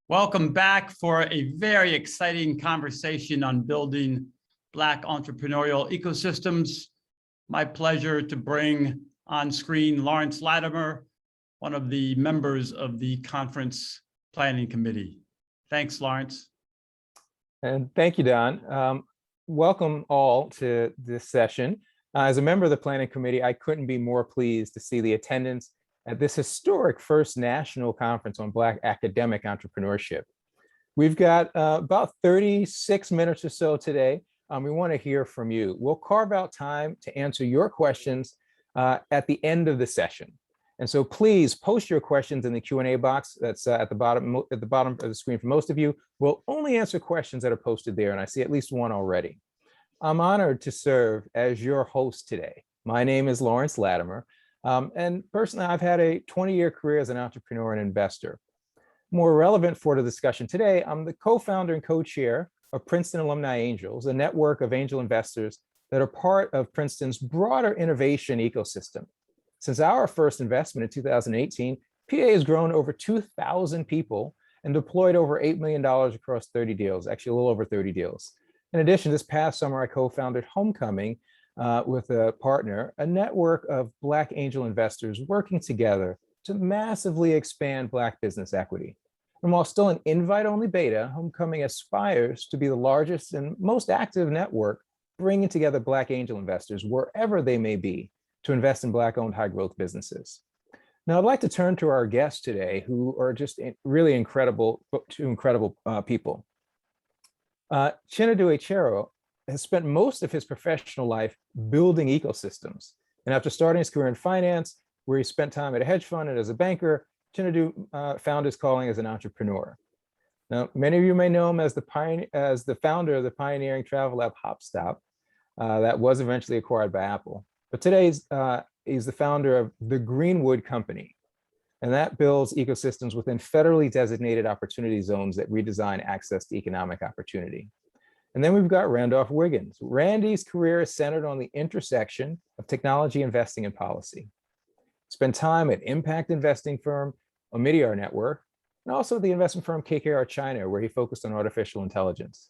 Welcome back for a very exciting conversation on building Black entrepreneurial ecosystems. My pleasure to bring on screen Lawrence Latimer, one of the members of the conference planning committee. Thanks, Lawrence. And thank you, Don. Welcome all to this session. As a member of the planning committee, I couldn't be more pleased to see the attendance at this historic first national conference on Black academic entrepreneurship. We've got about 36 minutes or so today. We want to hear from you. We'll carve out time to answer your questions at the end of the session. And so please post your questions in the Q&A box that's at the bottom of the screen for most of you. We'll only answer questions that are posted there, and I see at least one already. I'm honored to serve as your host today. My name is Lawrence Latimer. And personally, I've had a 20-year career as an entrepreneur and investor. More relevant for the discussion today, I'm the co-founder and co-chair of Princeton Alumni Angels, a network of angel investors that are part of Princeton's broader innovation ecosystem. Since our first investment in 2018, PA has grown over 2,000 people and deployed over $8 million across 30 deals, actually a little over 30 deals. In addition, this past summer, I co-founded Homecoming, with a partner, a network of Black angel investors working together to massively expand Black business equity. And while still an invite-only beta, Homecoming aspires to be the largest and most active network bringing together Black angel investors wherever they may be to invest in Black-owned high-growth businesses. Now, I'd like to turn to our guests today, who are just really incredible, two incredible people. Chinadu Echero has spent most of his professional life building ecosystems. And after starting his career in finance, where he spent time at a hedge fund and as a banker, Chinadu found his calling as an entrepreneur. Now, many of you may know him as the founder of the pioneering travel app HopStop that was eventually acquired by Apple. But today he's the founder of the Greenwood Company, and that builds ecosystems within federally designated opportunity zones that redesign access to economic opportunity. And then we've got Randolph Wiggins. Randy's career is centered on the intersection of technology, investing, and policy. Spent time at impact investing firm Omidyar Network, and also the investment firm KKR China, where he focused on artificial intelligence.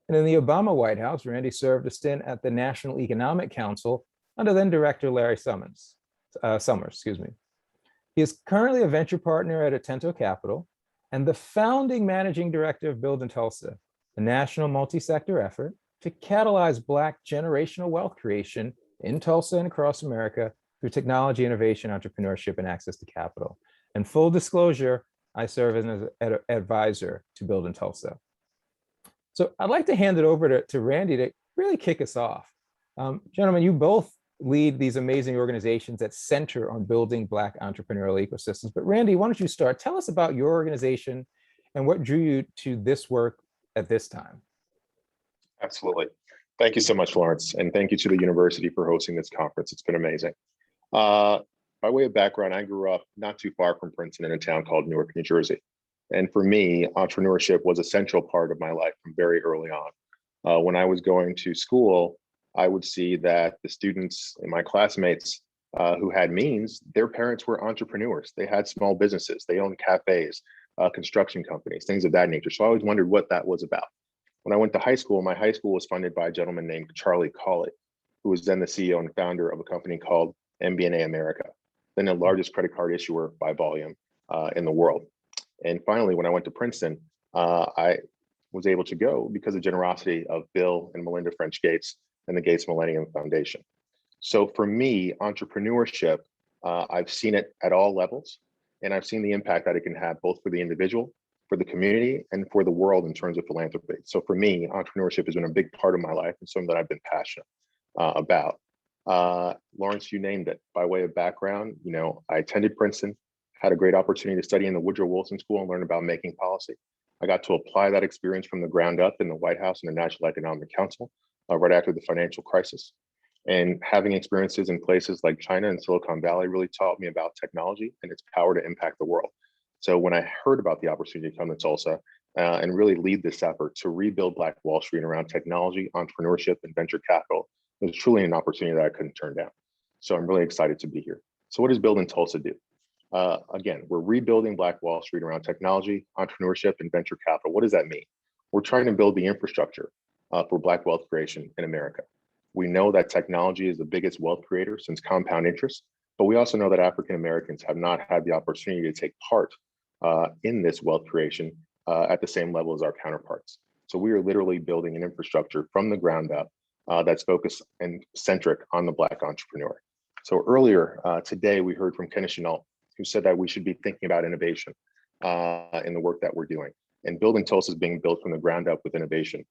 And in the Obama White House, Randy served a stint at the National Economic Council under then Director Larry Summers. He is currently a venture partner at Atento Capital and the founding managing director of Build in Tulsa, a national multi-sector effort to catalyze Black generational wealth creation in Tulsa and across America through technology, innovation, entrepreneurship, and access to capital. And full disclosure, I serve as an advisor to Build in Tulsa. So I'd like to hand it over to Randy to really kick us off. Gentlemen, you both lead these amazing organizations that center on building Black entrepreneurial ecosystems. But Randy, why don't you start? Tell us about your organization and what drew you to this work at this time. Absolutely. Thank you so much, Lawrence. And thank you to the university for hosting this conference. It's been amazing. By way of background, I grew up not too far from Princeton in a town called Newark, New Jersey. And for me, entrepreneurship was a central part of my life from very early on. When I was going to school, I would see that the students and my classmates who had means, their parents were entrepreneurs. They had small businesses, they owned cafes, construction companies, things of that nature. So I always wondered what that was about. When I went to high school, my high school was funded by a gentleman named Charlie Collett, who was then the CEO and founder of a company called MBNA America, then the largest credit card issuer by volume in the world. And finally, when I went to Princeton, I was able to go because of the generosity of Bill and Melinda French Gates and the Gates Millennium Foundation. So for me, entrepreneurship, I've seen it at all levels, and I've seen the impact that it can have both for the individual, for the community, and for the world in terms of philanthropy. So for me, entrepreneurship has been a big part of my life and something that I've been passionate about. Lawrence, you named it. By way of background, I attended Princeton, had a great opportunity to study in the Woodrow Wilson School and learn about making policy. I got to apply that experience from the ground up in the White House and the National Economic Council right after the financial crisis. And having experiences in places like China and Silicon Valley really taught me about technology and its power to impact the world. So when I heard about the opportunity to come to Tulsa and really lead this effort to rebuild Black Wall Street around technology, entrepreneurship, and venture capital, it was truly an opportunity that I couldn't turn down. So I'm really excited to be here. So what does Build in Tulsa do? Again, we're rebuilding Black Wall Street around technology, entrepreneurship, and venture capital. What does that mean? We're trying to build the infrastructure for Black wealth creation in America. We know that technology is the biggest wealth creator since compound interest, but we also know that African Americans have not had the opportunity to take part in this wealth creation at the same level as our counterparts. So we are literally building an infrastructure from the ground up that's focused and centric on the Black entrepreneur. So earlier today, we heard from Kenneth Chenault, who said that we should be thinking about innovation in the work that we're doing. And Building Tulsa is being built from the ground up with innovation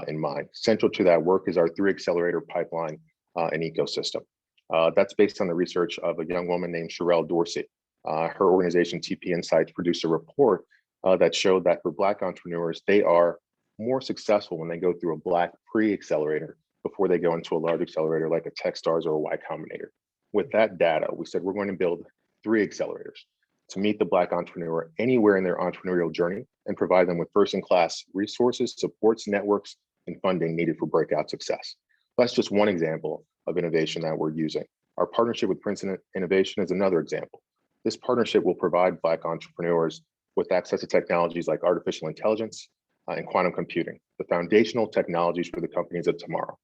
in mind. Central to that work is our 3 accelerator pipeline and ecosystem. That's based on the research of a young woman named Sherelle Dorsey. Her organization, TP Insights, produced a report that showed that for Black entrepreneurs, they are more successful when they go through a Black pre-accelerator before they go into a large accelerator like a Techstars or a Y Combinator. With that data, we said we're going to build 3 accelerators to meet the Black entrepreneur anywhere in their entrepreneurial journey and provide them with first-in-class resources, supports, networks, and funding needed for breakout success. That's just one example of innovation that we're using. Our partnership with Princeton Innovation is another example. This partnership will provide Black entrepreneurs with access to technologies like artificial intelligence and quantum computing, the foundational technologies for the companies of tomorrow.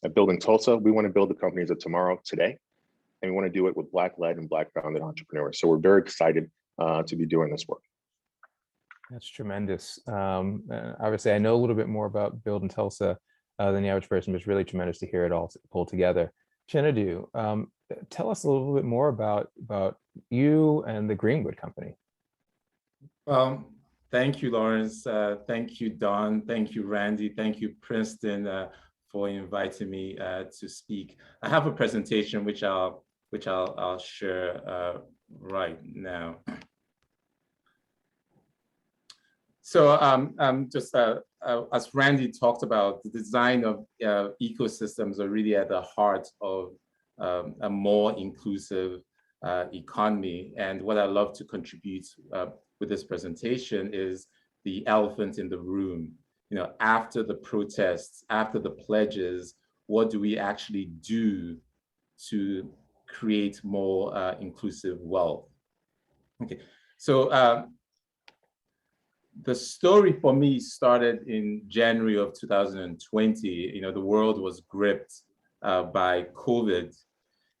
At Building Tulsa, we want to build the companies of tomorrow today, and we want to do it with Black-led and Black-founded entrepreneurs. So we're very excited to be doing this work. That's tremendous. Obviously, I know a little bit more about Building Tulsa than the average person, but it's really tremendous to hear it all pulled together. Chinadu, tell us a little bit more about you and the Greenwood Company. Thank you, Lawrence. Thank you, Don. Thank you, Randy. Thank you, Princeton, for inviting me to speak. I have a presentation which I'll share right now. So just as Randy talked about, the design of ecosystems are really at the heart of a more inclusive economy. And what I love to contribute with this presentation is the elephant in the room. You know, after the protests, after the pledges, what do we actually do to create more inclusive wealth? Okay, so the story for me started in January of 2020. You know, the world was gripped by COVID,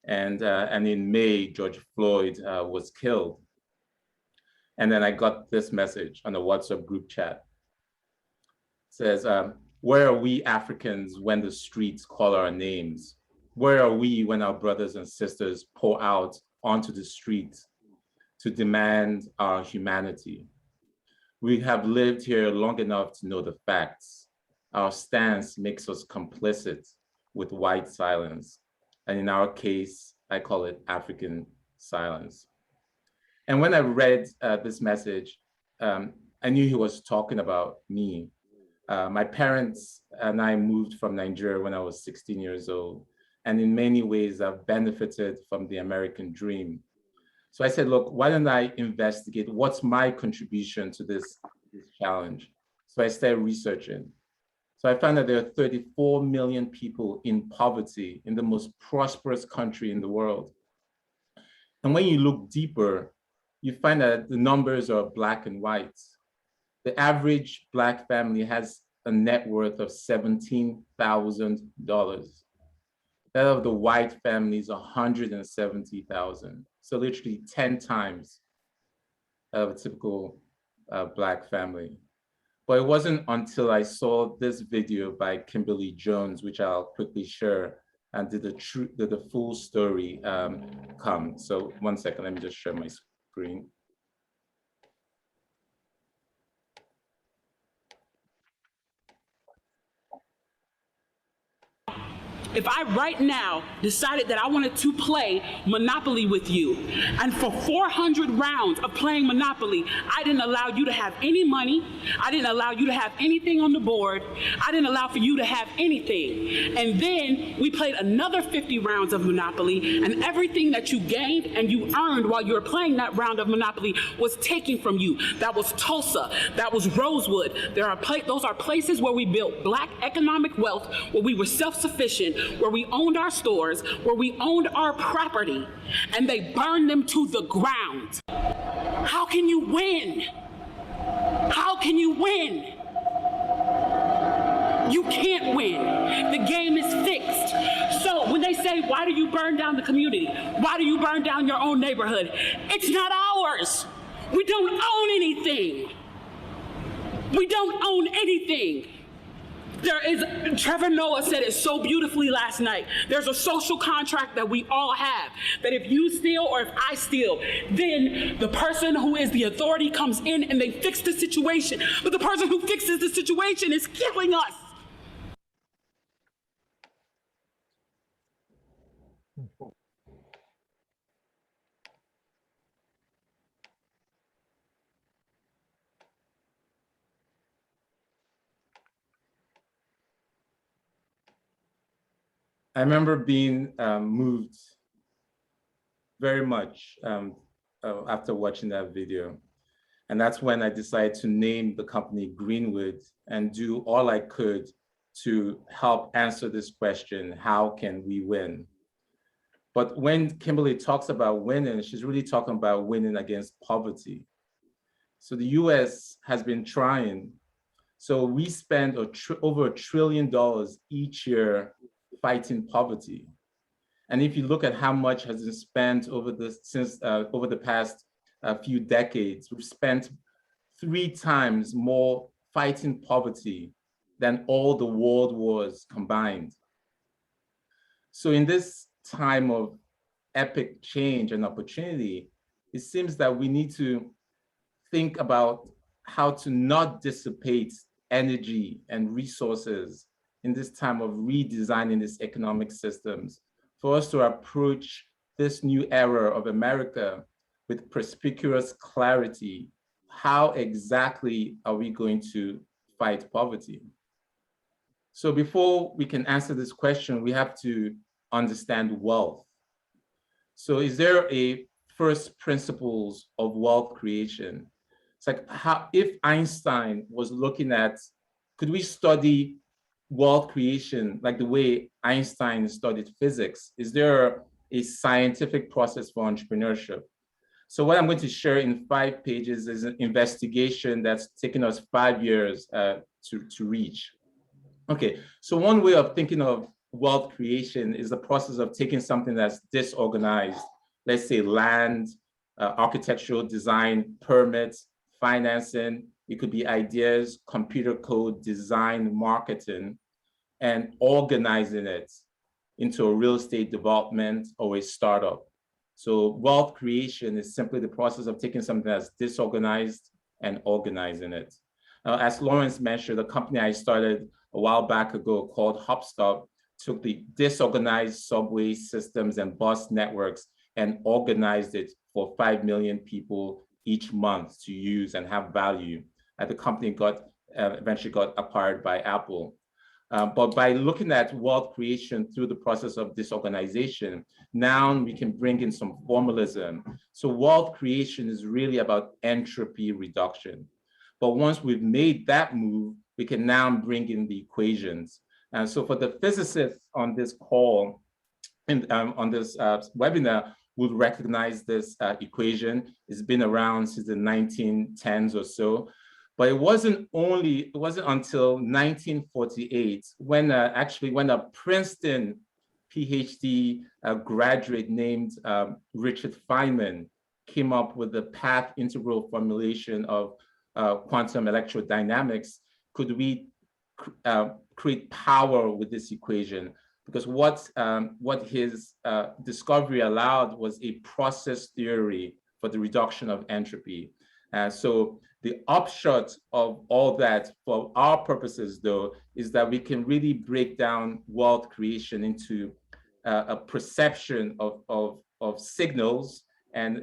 and in May, George Floyd was killed. And then I got this message on a WhatsApp group chat. It says, where are we Africans when the streets call our names? Where are we when our brothers and sisters pour out onto the streets to demand our humanity? We have lived here long enough to know the facts. Our stance makes us complicit with white silence. And in our case, I call it African silence. And when I read this message, I knew he was talking about me. My parents and I moved from Nigeria when I was 16 years old. And in many ways, I've benefited from the American dream. So I said, look, why don't I investigate what's my contribution to this challenge? So I started researching. So I found that there are 34 million people in poverty in the most prosperous country in the world. And when you look deeper, you find that the numbers are black and white. The average Black family has a net worth of $17,000. That of the white family is $170,000. So literally 10 times of a typical Black family. But it wasn't until I saw this video by Kimberly Jones, which I'll quickly share, and did the full story come. So 1 second, let me just share my screen. If I right now decided that I wanted to play Monopoly with you, and for 400 rounds of playing Monopoly, I didn't allow you to have any money, I didn't allow you to have anything on the board, I didn't allow for you to have anything. And then we played another 50 rounds of Monopoly, and everything that you gained and you earned while you were playing that round of Monopoly was taken from you. That was Tulsa, that was Rosewood. Those are places where we built Black economic wealth, where we were self-sufficient, where we owned our stores, where we owned our property, and they burned them to the ground. How can you win? How can you win? You can't win. The game is fixed. So when they say, why do you burn down the community? Why do you burn down your own neighborhood? It's not ours. We don't own anything. We don't own anything. Trevor Noah said it so beautifully last night. There's a social contract that we all have, that if you steal or if I steal, then the person who is the authority comes in and they fix the situation. But the person who fixes the situation is killing us. I remember being moved very much after watching that video. And that's when I decided to name the company Greenwood and do all I could to help answer this question, how can we win? But when Kimberly talks about winning, she's really talking about winning against poverty. So the US has been trying. So we spend over $1 trillion each year fighting poverty. And if you look at how much has been spent over the past few decades, we've spent 3 times more fighting poverty than all the world wars combined. So in this time of epic change and opportunity, it seems that we need to think about how to not dissipate energy and resources in this time of redesigning these economic systems, for us to approach this new era of America with perspicuous clarity. How exactly are we going to fight poverty? So before we can answer this question, we have to understand wealth. So is there a first principles of wealth creation? It's like if Einstein was looking at, could we study wealth creation like the way Einstein studied physics? Is there a scientific process for entrepreneurship? So what I'm going to share in 5 pages is an investigation that's taken us 5 years to reach. Okay, so one way of thinking of wealth creation is the process of taking something that's disorganized, let's say land, architectural design, permits, financing, it could be ideas, computer code, design, marketing, and organizing it into a real estate development or a startup. So wealth creation is simply the process of taking something that's disorganized and organizing it. As Lawrence mentioned, the company I started a while back ago called HopStop took the disorganized subway systems and bus networks and organized it for 5 million people each month to use and have value. And the company eventually got acquired by Apple. But by looking at wealth creation through the process of disorganization, now we can bring in some formalism. So wealth creation is really about entropy reduction. But once we've made that move, we can now bring in the equations. And so for the physicists on this call, and on this webinar, will recognize this equation. It's been around since the 1910s or so. But it wasn't until 1948 when a Princeton PhD graduate named Richard Feynman came up with the path integral formulation of quantum electrodynamics. Could we create power with this equation? Because what his discovery allowed was a process theory for the reduction of entropy. So the upshot of all that for our purposes, though, is that we can really break down wealth creation into a perception of signals. And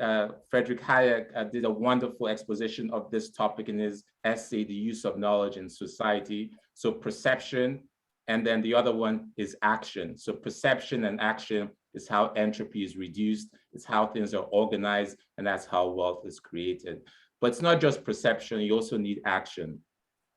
Frederick Hayek did a wonderful exposition of this topic in his essay, The Use of Knowledge in Society. So perception, and then the other one is action. So perception and action is how entropy is reduced, it's how things are organized, and that's how wealth is created. But it's not just perception, you also need action.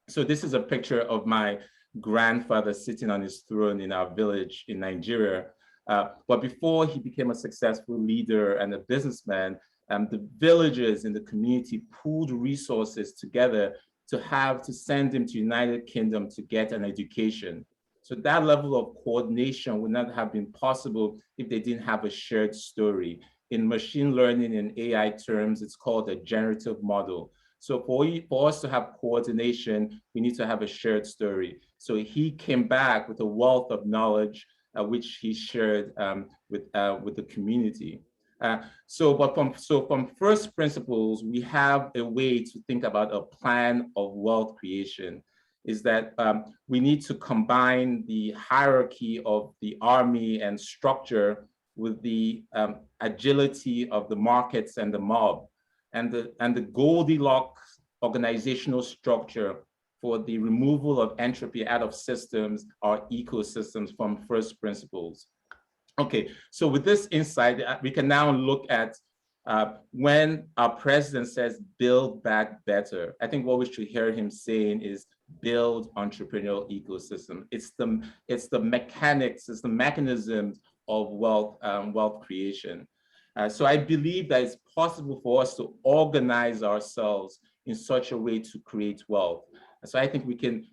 So this is a picture of my grandfather sitting on his throne in our village in Nigeria. But before he became a successful leader and a businessman, the villagers in the community pooled resources together to send him to United Kingdom to get an education. So that level of coordination would not have been possible if they didn't have a shared story. In machine learning and AI terms, it's called a generative model. So for us to have coordination, we need to have a shared story. So he came back with a wealth of knowledge, which he shared with the community. So from first principles, we have a way to think about a plan of wealth creation. Is that we need to combine the hierarchy of the army and structure with the agility of the markets and the mob, and the Goldilocks organizational structure for the removal of entropy out of systems or ecosystems from first principles. Okay, so with this insight, we can now look at when our president says build back better. I think what we should hear him saying is build entrepreneurial ecosystem. It's the mechanics, it's the mechanisms of wealth creation. So I believe that it's possible for us to organize ourselves in such a way to create wealth. So I think we can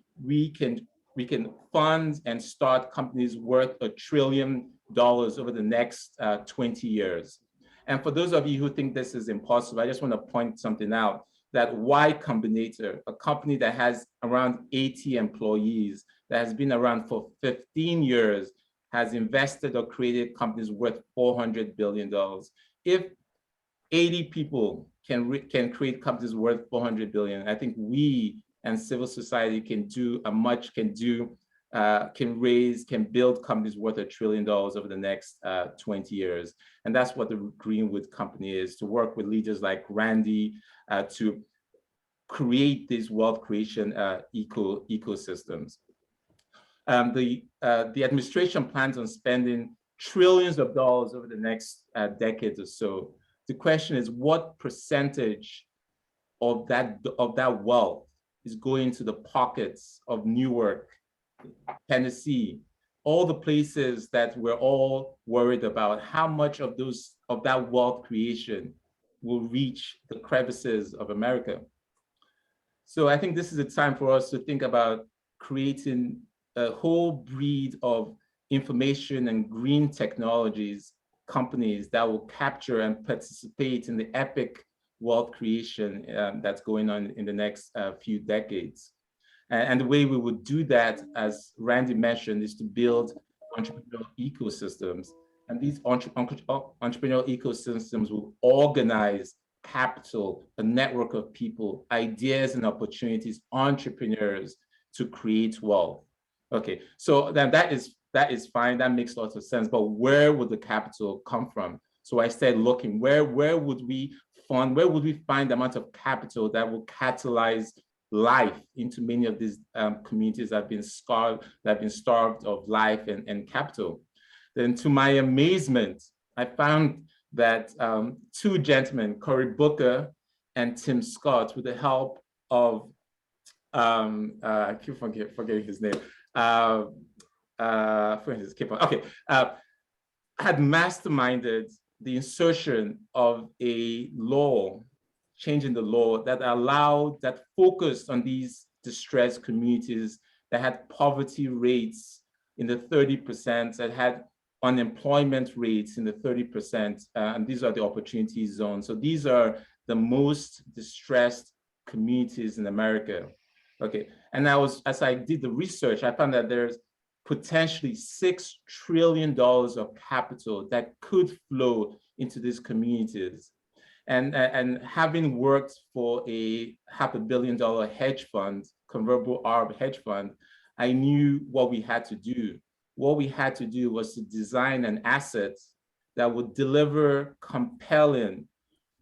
fund and start companies worth $1 trillion over the next 20 years. And for those of you who think this is impossible, I just want to point something out, that Y Combinator, a company that has around 80 employees, that has been around for 15 years, has invested or created companies worth $400 billion. If 80 people can create companies worth $400 billion, I think we and civil society can build companies worth $1 trillion over the next 20 years. And that's what the Greenwood Company is, to work with leaders like Randy to create these wealth creation ecosystems. The administration plans on spending trillions of dollars over the next decade or so. The question is, what percentage of that wealth is going to the pockets of Newark, Tennessee, all the places that we're all worried about? How much of that wealth creation will reach the crevices of America? So I think this is a time for us to think about creating a whole breed of information and green technologies companies that will capture and participate in the epic wealth creation that's going on in the next few decades. And the way we would do that, as Randy mentioned, is to build entrepreneurial ecosystems. And these entrepreneurial ecosystems will organize capital, a network of people, ideas and opportunities, entrepreneurs to create wealth. Okay, so then that is fine, that makes lots of sense, but where would the capital come from? So I started looking, where would we find the amount of capital that will catalyze life into many of these communities that have been starved of life and capital. Then to my amazement, I found that two gentlemen, Cory Booker and Tim Scott, with the help of, I keep forgetting his name, had masterminded the insertion of a law, changing the law that focused on these distressed communities that had poverty rates in the 30%, that had unemployment rates in the 30%, and these are the opportunity zones. So these are the most distressed communities in America. Okay, and as I did the research, I found that there's potentially $6 trillion of capital that could flow into these communities. And having worked for a $500 million hedge fund, convertible arb hedge fund, I knew what we had to do. What we had to do was to design an asset that would deliver compelling,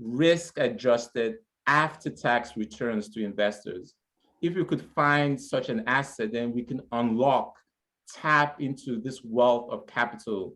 risk-adjusted, after-tax returns to investors. If we could find such an asset, then we can tap into this wealth of capital.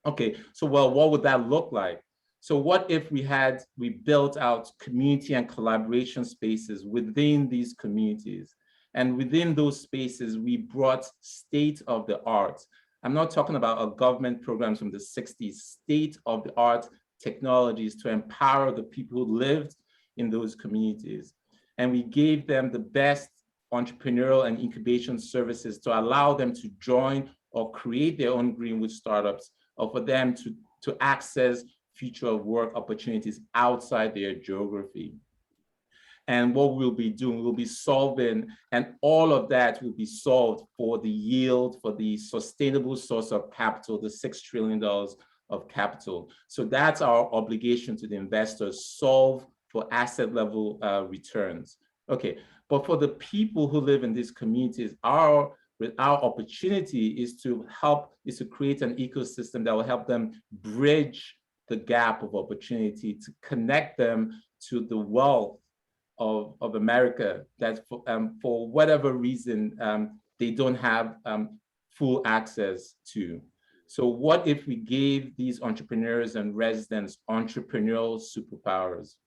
Okay, so well, what would that look like? So what if we built out community and collaboration spaces within these communities? And within those spaces, we brought state-of-the-art. I'm not talking about a government programs from the 60s, state-of-the-art technologies to empower the people who lived in those communities. And we gave them the best entrepreneurial and incubation services to allow them to join or create their own Greenwood startups, or for them to access future work opportunities outside their geography. And what we'll be doing, we'll be solving, and all of that will be solved for the yield, for the sustainable source of capital, the $6 trillion of capital. So that's our obligation to the investors, solve for asset level returns. Okay, but for the people who live in these communities, our opportunity is to create an ecosystem that will help them bridge the gap of opportunity, to connect them to the wealth of America that for whatever reason they don't have full access to. So what if we gave these entrepreneurs and residents entrepreneurial superpowers?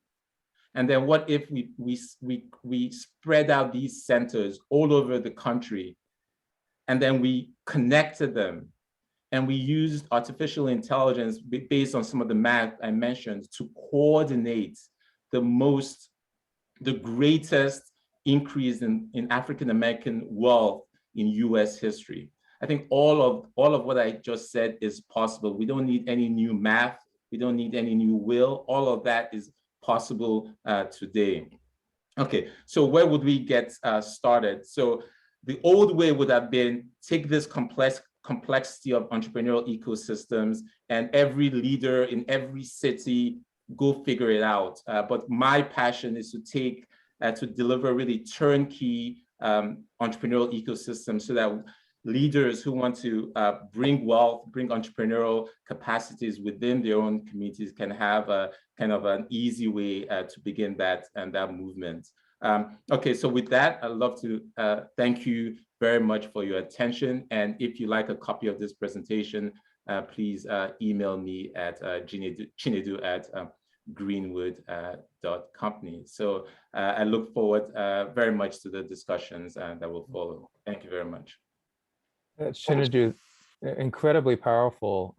And then what if we spread out these centers all over the country, and then we connected them, and we used artificial intelligence based on some of the math I mentioned to coordinate the greatest increase in African-American wealth in US history. I think all of what I just said is possible. We don't need any new math. We don't need any new will. All of that is possible today. Okay, so where would we get started? So the old way would have been take this complexity of entrepreneurial ecosystems and every leader in every city go figure it out. But my passion is to deliver really turnkey entrepreneurial ecosystems so that leaders who want to bring wealth, bring entrepreneurial capacities within their own communities can have a kind of an easy way to begin that movement. Okay, so with that, I'd love to thank you very much for your attention. And if you like a copy of this presentation, please email me at chinedu@greenwood.company. So I look forward very much to the discussions that will follow. Thank you very much. Chinedu, incredibly powerful.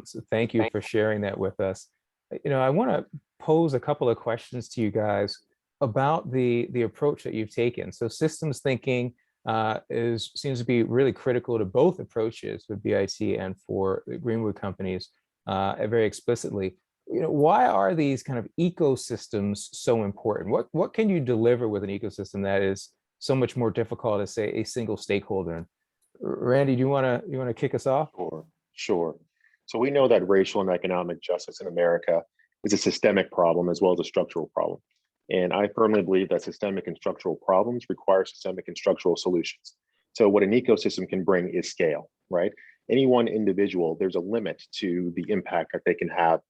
So thank you for sharing that with us. I want to pose a couple of questions to you guys about the approach that you've taken. So systems thinking seems to be really critical to both approaches with BIC and for the Greenwood companies very explicitly. Why are these kind of ecosystems so important? What can you deliver with an ecosystem that is so much more difficult as, say, a single stakeholder? Randy, do you want to kick us off? Sure. So we know that racial and economic justice in America is a systemic problem as well as a structural problem. And I firmly believe that systemic and structural problems require systemic and structural solutions. So what an ecosystem can bring is scale, right? Any one individual, there's a limit to the impact that they can have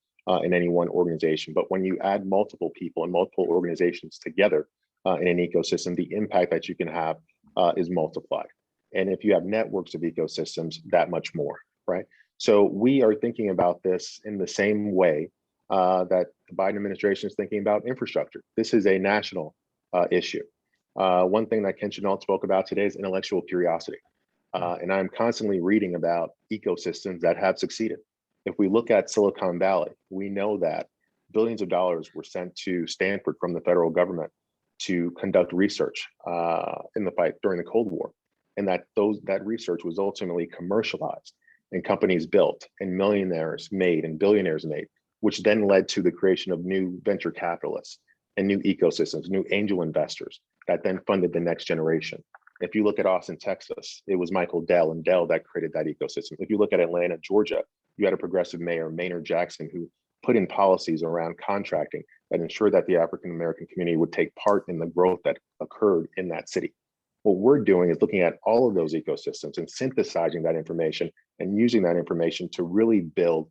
in any one organization. But when you add multiple people and multiple organizations together in an ecosystem, the impact that you can have is multiplied. And if you have networks of ecosystems, that much more, right? So we are thinking about this in the same way that the Biden administration is thinking about infrastructure. This is a national issue. One thing that Ken Chenault spoke about today is intellectual curiosity. And I'm constantly reading about ecosystems that have succeeded. If we look at Silicon Valley, we know that billions of dollars were sent to Stanford from the federal government to conduct research in the fight during the Cold War. And that research was ultimately commercialized and companies built and millionaires made and billionaires made, which then led to the creation of new venture capitalists and new ecosystems, new angel investors that then funded the next generation. If you look at Austin, Texas, it was Michael Dell and Dell that created that ecosystem. If you look at Atlanta, Georgia, you had a progressive mayor, Maynard Jackson, who put in policies around contracting that ensured that the African-American community would take part in the growth that occurred in that city. What we're doing is looking at all of those ecosystems and synthesizing that information and using that information to really build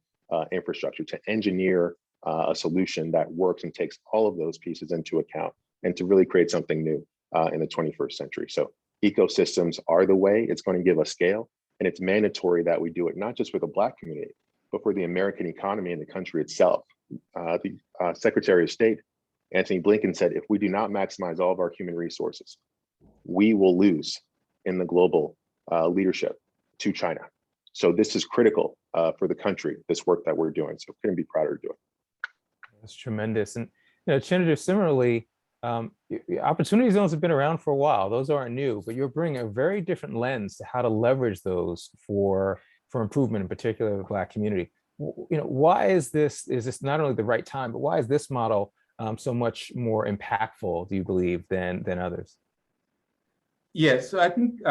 infrastructure, to engineer a solution that works and takes all of those pieces into account and to really create something new in the 21st century. So ecosystems are the way. It's going to give us scale, and it's mandatory that we do it not just for the Black community, but for the American economy and the country itself. The Secretary of State, Anthony Blinken, said, if we do not maximize all of our human resources, we will lose in the global leadership to China. So this is critical for the country, this work that we're doing. So couldn't be prouder to do it. That's tremendous. And Chinadu, similarly, opportunity zones have been around for a while. Those aren't new, but you're bringing a very different lens to how to leverage those for improvement, in particular the Black community. Why is this not only the right time, but why is this model so much more impactful, do you believe, than others? Yeah, so I think,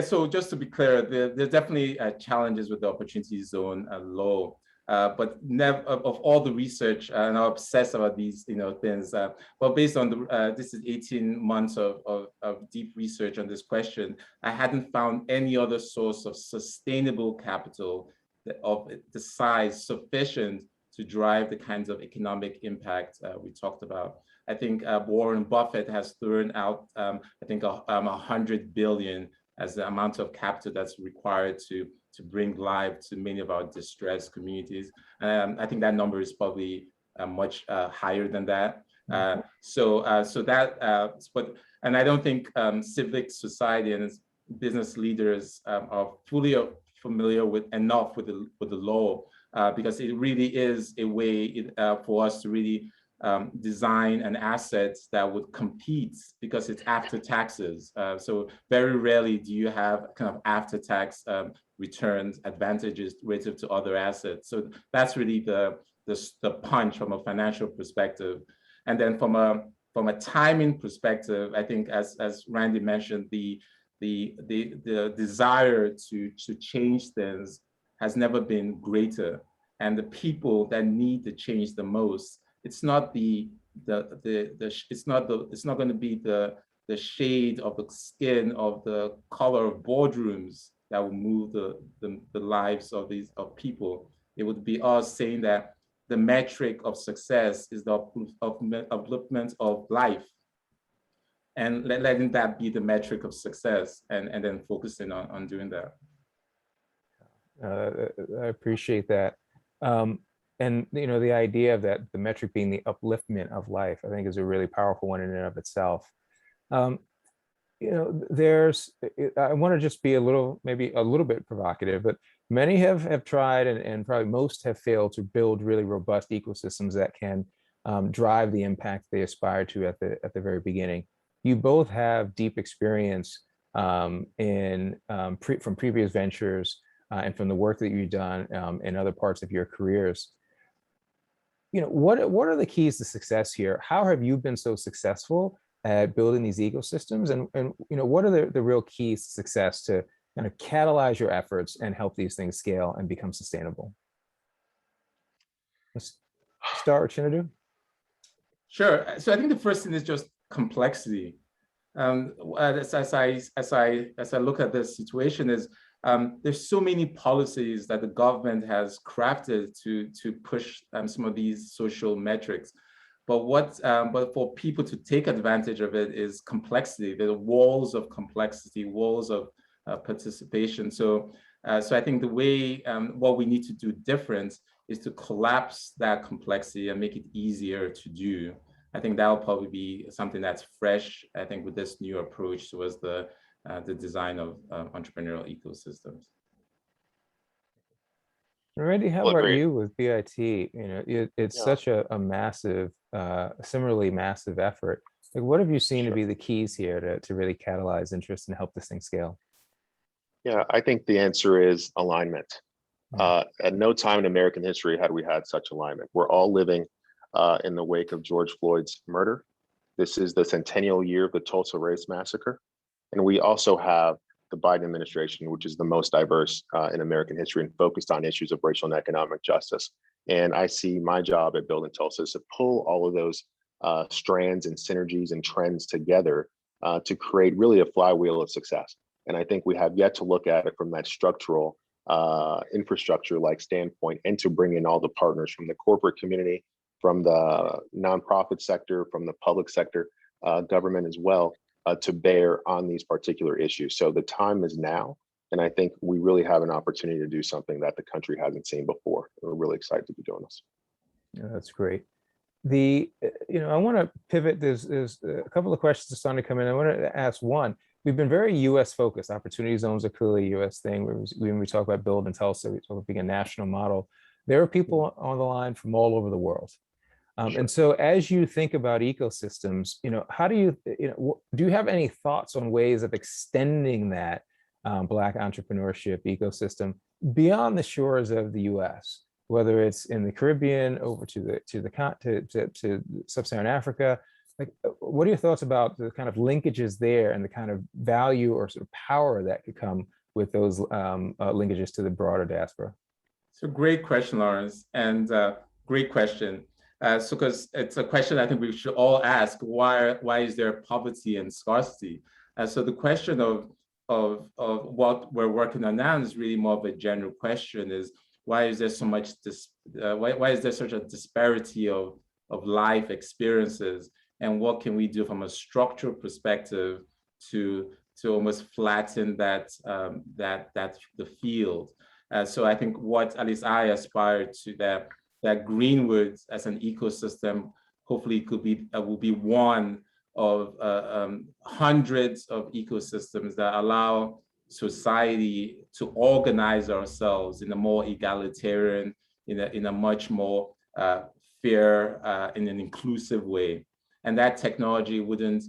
so just to be clear, there's definitely challenges with the opportunity zone law. But of all the research, and I'm obsessed about these, things. But based on this is 18 months of deep research on this question, I hadn't found any other source of sustainable capital of the size sufficient to drive the kinds of economic impact we talked about. I think Warren Buffett has thrown out, I think, 100 billion as the amount of capital that's required to bring life to many of our distressed communities. I think that number is probably much higher than that. And I don't think civic society and business leaders are fully familiar with the law, because it really is a way for us to really design an asset that would compete, because it's after taxes. So very rarely do you have kind of after tax returns advantages relative to other assets. So that's really the punch from a financial perspective. And then from a timing perspective, I think as Randy mentioned, the desire to change things has never been greater. And the people that need the change the most, it's not going to be the shade of the skin of the color of boardrooms that will move the lives of people. It would be us saying that the metric of success is the upliftment of life, and letting that be the metric of success, and then focusing on doing that. I appreciate that. And the idea of that, the metric being the upliftment of life, I think is a really powerful one in and of itself. I want to just be maybe a little bit provocative, but many have tried, and probably most have failed to build really robust ecosystems that can drive the impact they aspire to at the very beginning. You both have deep experience from previous ventures and from the work that you've done in other parts of your careers. What are the keys to success here? How have you been so successful at building these ecosystems? And what are the real keys to success to kind of catalyze your efforts and help these things scale and become sustainable? Let's start with Chinadu. Sure. So I think the first thing is just complexity. As I look at this situation, there's so many policies that the government has crafted to push some of these social metrics, but for people to take advantage of it is complexity. There are walls of complexity, walls of participation. So I think the way what we need to do different is to collapse that complexity and make it easier to do. I think that'll probably be something that's fresh, I think, with this new approach towards the design of entrepreneurial ecosystems. Randy, how about you with BIT? It's such a massive, similarly massive effort. Like, what have you seen to be the keys here to really catalyze interest and help this thing scale? Yeah, I think the answer is alignment. At no time in American history had we had such alignment. We're all living in the wake of George Floyd's murder. This is the centennial year of the Tulsa race massacre. And we also have the Biden administration, which is the most diverse in American history and focused on issues of racial and economic justice. And I see my job at Building Tulsa is to pull all of those strands and synergies and trends together to create really a flywheel of success. And I think we have yet to look at it from that structural infrastructure-like standpoint, and to bring in all the partners from the corporate community, from the nonprofit sector, from the public sector, government as well, to bear on these particular issues. So the time is now, and I think we really have an opportunity to do something that the country hasn't seen before. We're really excited to be doing this. Yeah, that's great. I want to pivot. There's a couple of questions that starting to come in. I want to ask one. We've been very U.S. focused. Opportunity zones are clearly a U.S. thing. When we talk about build in Tulsa, we talk about being a national model. There are people on the line from all over the world. Sure. And so as you think about ecosystems, how do you, do you have any thoughts on ways of extending that Black entrepreneurship ecosystem beyond the shores of the U.S., whether it's in the Caribbean, over to Sub-Saharan Africa? Like, what are your thoughts about the kind of linkages there and the kind of value or sort of power that could come with those linkages to the broader diaspora? So great question, Lawrence, and great question. So because it's a question I think we should all ask, why is there poverty and scarcity? So the question of what we're working on now is really more of a general question: is why is there so much why is there such a disparity of life experiences, and what can we do from a structural perspective to almost flatten that the field? So I think what at least I aspire to, that Greenwood as an ecosystem hopefully will be one of hundreds of ecosystems that allow society to organize ourselves in a more egalitarian, in a much more fair, in an inclusive way. And that technology wouldn't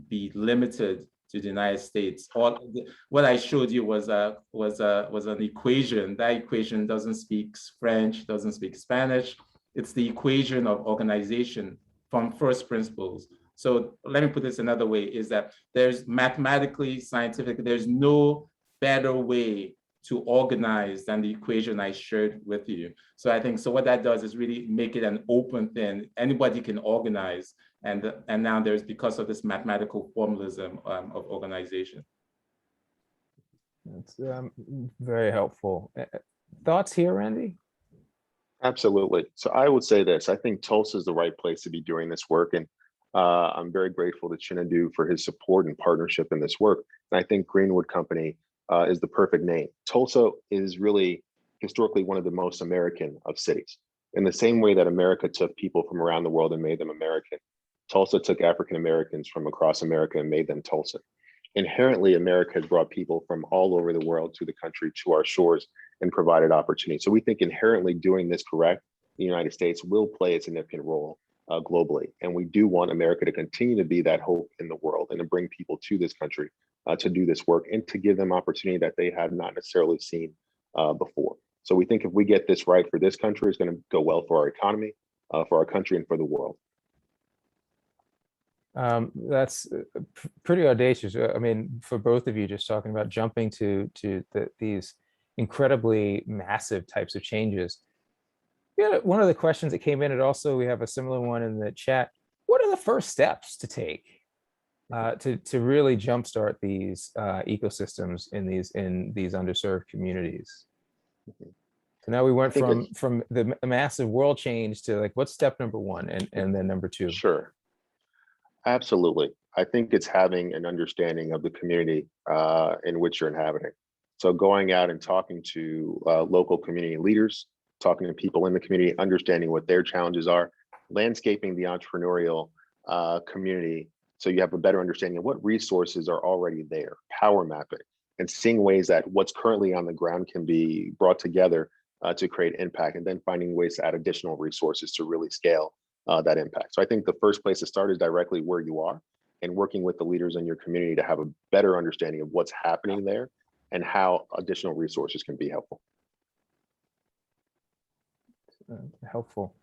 be limited to the United States. What I showed you was an equation. That equation doesn't speak French, doesn't speak Spanish. It's the equation of organization from first principles. So let me put this another way: is that there's mathematically, scientifically, there's no better way to organize than the equation I shared with you. So I think, so what that does is really make it an open thing. Anybody can organize. And now there's, because of this mathematical formalism of organization. That's very helpful. Thoughts here, Randy? Absolutely. So I would say this: I think Tulsa is the right place to be doing this work. And I'm very grateful to Chinadu for his support and partnership in this work. And I think Greenwood Company is the perfect name. Tulsa is really historically one of the most American of cities. In the same way that America took people from around the world and made them American, Tulsa took African Americans from across America and made them Tulsa. Inherently, America has brought people from all over the world to the country, to our shores, and provided opportunity. So we think inherently doing this correct, the United States will play a significant role globally. And we do want America to continue to be that hope in the world and to bring people to this country to do this work and to give them opportunity that they have not necessarily seen before. So we think if we get this right for this country, it's going to go well for our economy, for our country, and for the world. That's pretty audacious. I mean, for both of you, just talking about jumping to these incredibly massive types of changes. Yeah, one of the questions that came in, and also we have a similar one in the chat. What are the first steps to take to really jumpstart these ecosystems in these underserved communities? So now we went from the massive world change to, like, what's step number one and then number two? Sure. Absolutely. I think it's having an understanding of the community in which you're inhabiting. So going out and talking to local community leaders, talking to people in the community, understanding what their challenges are, landscaping the entrepreneurial community so you have a better understanding of what resources are already there, power mapping, and seeing ways that what's currently on the ground can be brought together to create impact, and then finding ways to add additional resources to really scale that impact. So I think the first place to start is directly where you are and working with the leaders in your community to have a better understanding of what's happening there and how additional resources can be helpful. Helpful.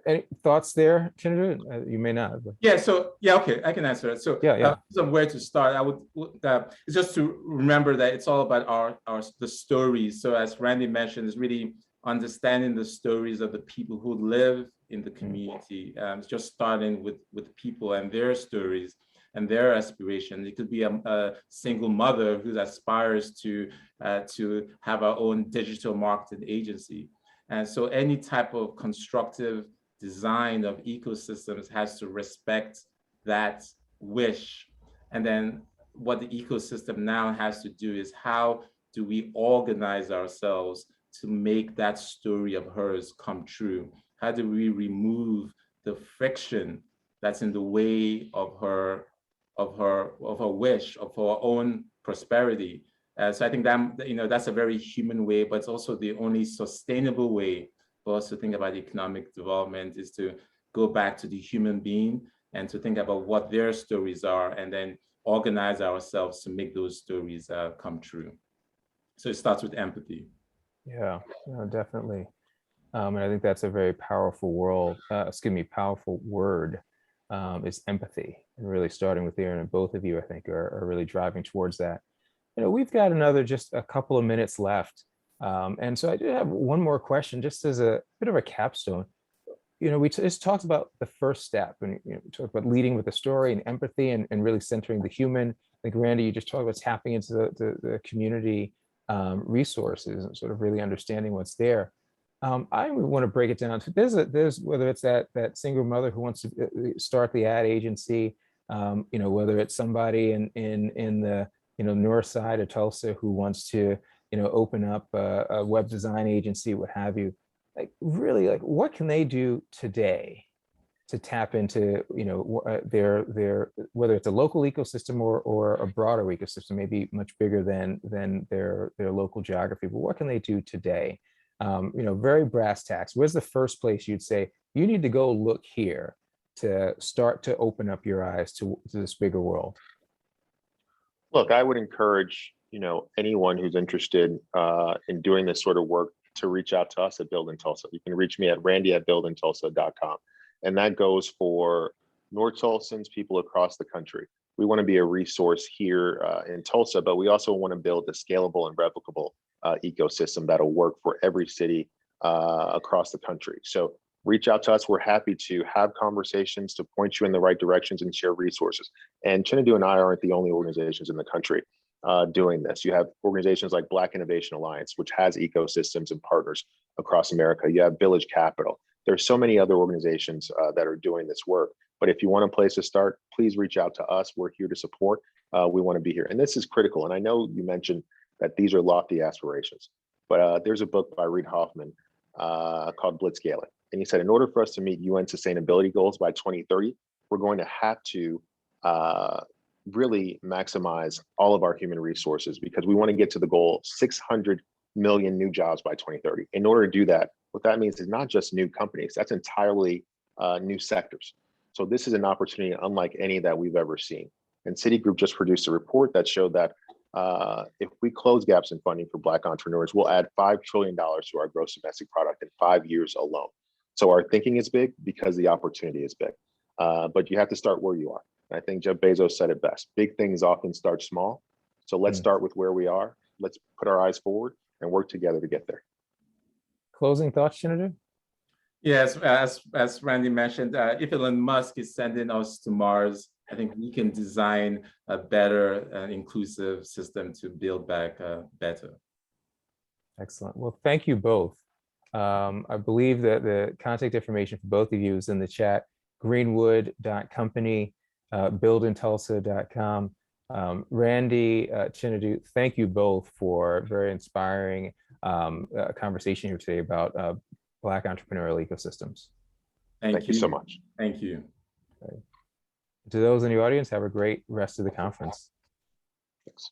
Any thoughts there, Chinadu? You may not. But... Yeah. So yeah. Okay, I can answer it. So yeah. Somewhere to start, I would it's just to remember that it's all about the stories. So as Randy mentioned, it's really understanding the stories of the people who live in the community. It's just starting with people and their stories and their aspirations. It could be a single mother who aspires to have her own digital marketing agency. And so any type of constructive design of ecosystems has to respect that wish. And then what the ecosystem now has to do is, how do we organize ourselves to make that story of hers come true? How do we remove the friction that's in the way of her wish, of her own prosperity? So I think that, you know, that's a very human way, but it's also the only sustainable way for us to think about economic development, is to go back to the human being and to think about what their stories are, and then organize ourselves to make those stories come true. So it starts with empathy. Yeah, no, definitely. And I think that's a very powerful powerful word, is empathy, and really starting with Aaron, and both of you, I think, are really driving towards that. You know, we've got just a couple of minutes left. And so I do have one more question, just as a bit of a capstone. You know, we just talked about the first step, and we talked about leading with the story and empathy, and really centering the human. I think, Randy, you just talked about tapping into the community resources and sort of really understanding what's there. I want to break it down. There's whether it's that single mother who wants to start the ad agency, you know, whether it's somebody in the north side of Tulsa who wants to open up a web design agency, what have you. Like, really, like, what can they do today to tap into their whether it's a local ecosystem or a broader ecosystem, maybe much bigger than their local geography, but what can they do today? Very brass tacks. Where's the first place you'd say you need to go look here to start to open up your eyes to this bigger world? Look, I would encourage, anyone who's interested in doing this sort of work to reach out to us at Build in Tulsa. You can reach me at randy@buildintulsa.com. And that goes for North Tulsans, people across the country. We want to be a resource here in Tulsa, but we also want to build a scalable and replicable ecosystem that'll work for every city across the country. So reach out to us. We're happy to have conversations, to point you in the right directions and share resources. And Chinadu and I aren't the only organizations in the country doing this. You have organizations like Black Innovation Alliance, which has ecosystems and partners across America. You have Village Capital. There's so many other organizations that are doing this work. But if you want a place to start, please reach out to us. We're here to support. We want to be here. And this is critical. And I know you mentioned that these are lofty aspirations, but there's a book by Reid Hoffman called Blitzscaling. And he said, in order for us to meet UN sustainability goals by 2030, we're going to have to really maximize all of our human resources, because we want to get to the goal 600 million new jobs by 2030. In order to do that, what that means is not just new companies, that's entirely new sectors. So this is an opportunity unlike any that we've ever seen. And Citigroup just produced a report that showed that if we close gaps in funding for Black entrepreneurs, we'll add $5 trillion to our gross domestic product in 5 years alone. So our thinking is big because the opportunity is big, but you have to start where you are. And I think Jeff Bezos said it best. Big things often start small. So let's start with where we are. Let's put our eyes forward and work together to get there. Closing thoughts, Chinadu? Yes, as Randy mentioned, if Elon Musk is sending us to Mars, I think we can design a better inclusive system to build back better. Excellent. Well, thank you both. I believe that the contact information for both of you is in the chat: greenwood.company, buildintulsa.com. Randy, Chinadu, thank you both for a very inspiring conversation here today about Black entrepreneurial ecosystems. Thank you so much. Thank you. Okay. To those in the audience, have a great rest of the conference. Thanks.